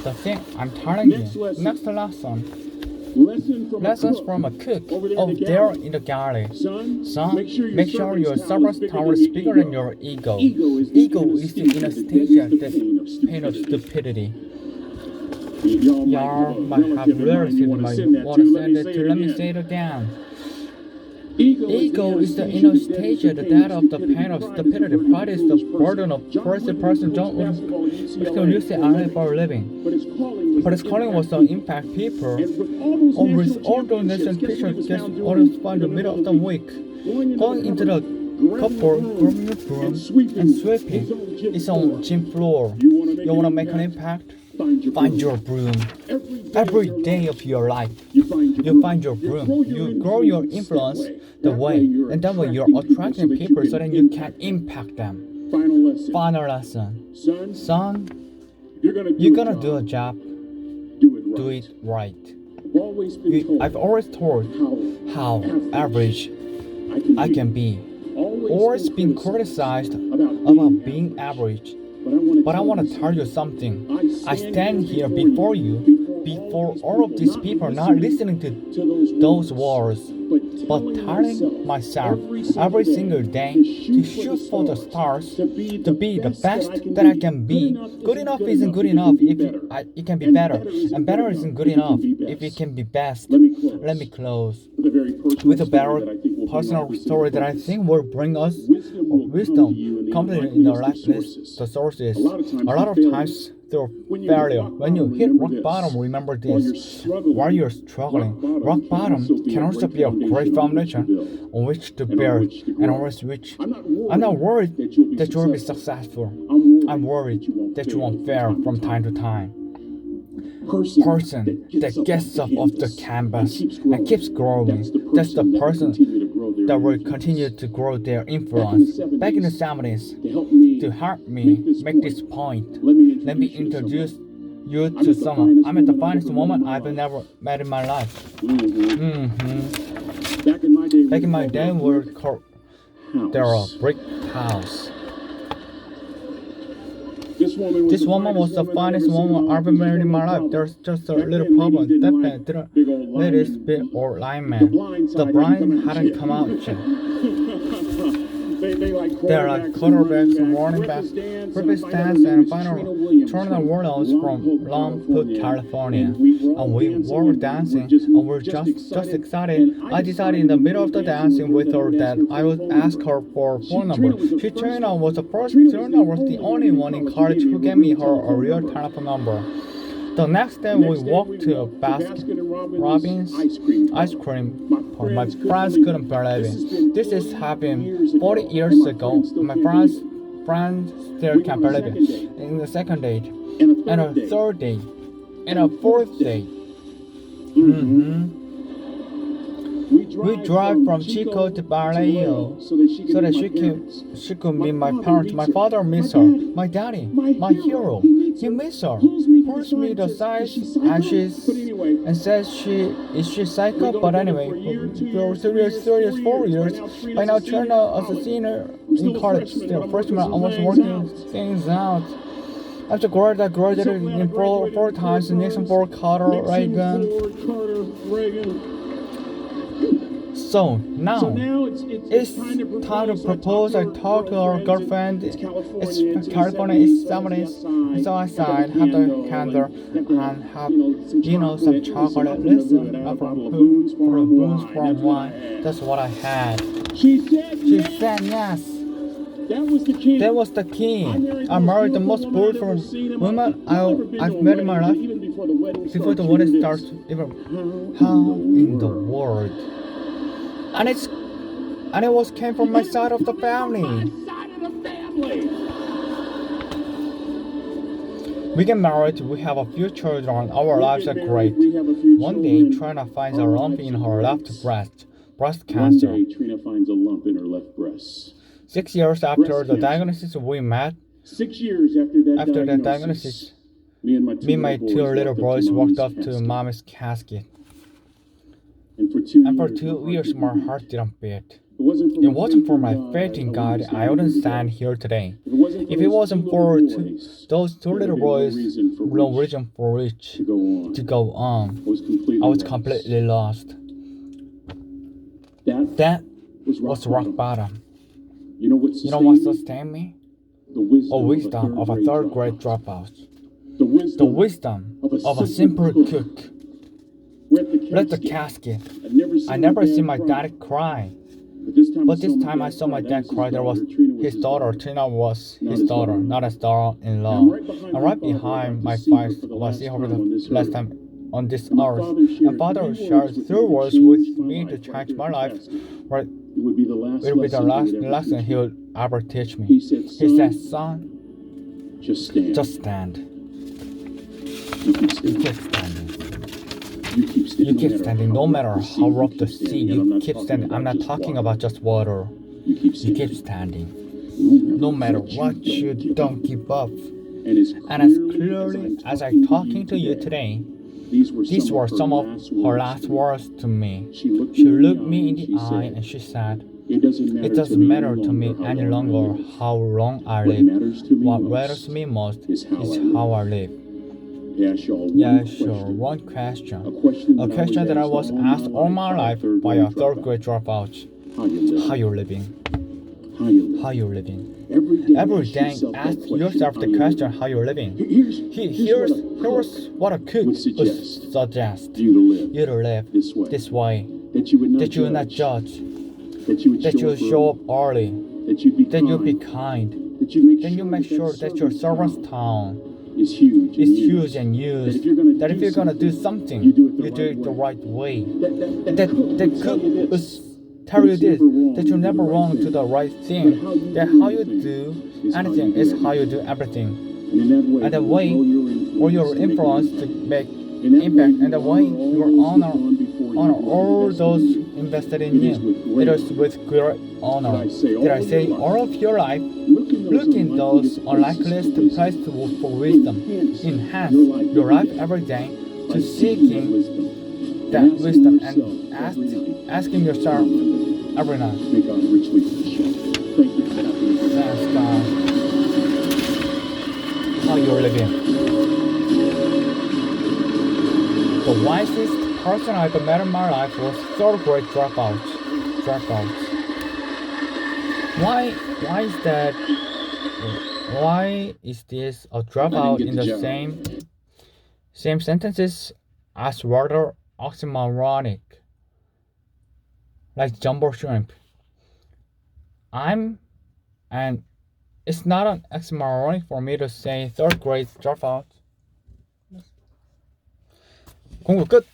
The thing I'm telling you. Next lesson. Lessons from a cook there in the gallery. Son, make sure your service tower is bigger than your ego. Ego is the anesthesia, the pain of stupidity. Y'all might have realized it, might want to send it to let me say it again. Ego is the anesthesia, the death of the pain of stupidity. Pride is the burden of crazy person don't use it only for a living. But his calling was to impact people. With all donations, pictures gets orders in the middle of the week. Going into the cupboard, grooming the broom, and sweeping its own gym floor. You want to make an impact? Find your broom. Every day of your life, you find your broom. You grow your influence the way, and that way you're attracting people so that you can impact them. Final lesson. Son, you're gonna do a job. Do it right. I've always told how average I can be. Always been criticized about being average. But I want to tell you something. I stand here before you, before all of these people not listening to those words, but telling myself every single day to shoot for the stars, to be the best that I can be. Good enough isn't good enough if it can be better, and better isn't good enough if it can be best. Let me close with a very personal story that I think will bring us wisdom completely in our life list. The source is a lot of times through failure. When you hit rock bottom, remember this. While you're struggling, rock bottom can also be a great foundation on which to build and always reach. I'm not worried that you will be successful. I'm worried that you won't fail from time to time. Person that gets up off the canvas and keeps growing, that's the person that will continue to grow their influence. Back in the 70s, to help me make this point, let me introduce you to someone. I'm at the finest woman I've never met in my life. Back in my day, we called there a brick house. This woman was the finest woman I've ever met in my life. There's just a little problem. That man didn't let it be or lineman. The blind hadn't come out yet. They're like quarterbacks and running backs, rugby stands, and final tournament warlords from Long Put, California. And we were dancing, and we're just excited. I decided in the middle of the dancing with her that I would ask her for a phone number. She turned out was the first turner was the only one in college who gave me her a real telephone number. The next day we walked to a Baskin-Robbins ice cream park. My friends couldn't believe it. This is happened 40 years ago. My friends still can't believe it. In the second date, and a third date, and a fourth date. We drive from Chico to Barrio so that she could meet my parents. My father missed her. My daddy, my hero, he missed her. Pulls me the side and says she's psycho. But anyway, for serious 4 years. By now turned out as a senior in college. Still freshman, I was working things out. After grad, I graduated in four times. Nixon, Ford, Carter, Reagan. So now it's time to propose. I talked to our girlfriend. It's California, it's 70s. So I said, have the candle and have, some chocolate. Listen, for booze from wine. That's what I had. She said yes. That was the key. I married the most beautiful woman I've met in my life. Before the wedding starts, even how in the world? And it came from my side of the family. We get married, we have a few children, our lives are great. One day, Trina finds a lump in her left breast cancer. 6 years after the diagnosis, we met. 6 years after that diagnosis, me and my two little boys walked up to Mommy's casket. And for 2 years, my heart didn't beat. It wasn't for my faith in God, I wouldn't stand here today. If it wasn't for those two little boys, no reason for which to go on. I was completely lost. That was rock bottom. You know what sustained me? The wisdom of a third grade dropout. The wisdom of a simple cook. Read the casket. I never seen my dad cry. But this time I saw my dad cry. There was his daughter. Trina was his daughter, not his daughter-in-law. And right behind my face was he over the last time on this earth. And Father shared through words with me to change my life. Right, it will be the last lesson he will ever teach me. He said, son, just stand. You keep standing. You keep standing no matter how rough the sea. You keep standing. I'm not talking about just water. You keep standing. No matter what, you don't give up. And as clearly as I'm talking to you today, these were some of her last words to me. She looked me in the eye and she said, it doesn't matter to me any longer how long I live. What matters to me most is how I live. Yeah, sure. One question. A question that I was asked all my life by a third grade dropout. How you living? How you living? Every day ask yourself the question how you're living. Here's what a cook would suggest. You to live this way. That you will not judge. That you show up early. That you be kind. Then you make sure that your servant's town is huge and used. That if you're gonna do something, you do it the right way. That cook will tell you this, that you're never wrong to the right thing. That how you do anything is how you do everything. And the way or your influence to make impact, and the way you honor all those invested in you. It is with great honor. Did I say all of your life? Look in those unlikeliest places for wisdom. Enhance your life every day to seeking that wisdom and asking yourself every night. Thanks God. How you're living. The wisest person I ever met in my life was third grade dropout. Why is that? Why is this a dropout in the same sentences as rather oxymoronic, like jumbo shrimp? And it's not an oxymoronic for me to say third grade dropout. 공부 끝.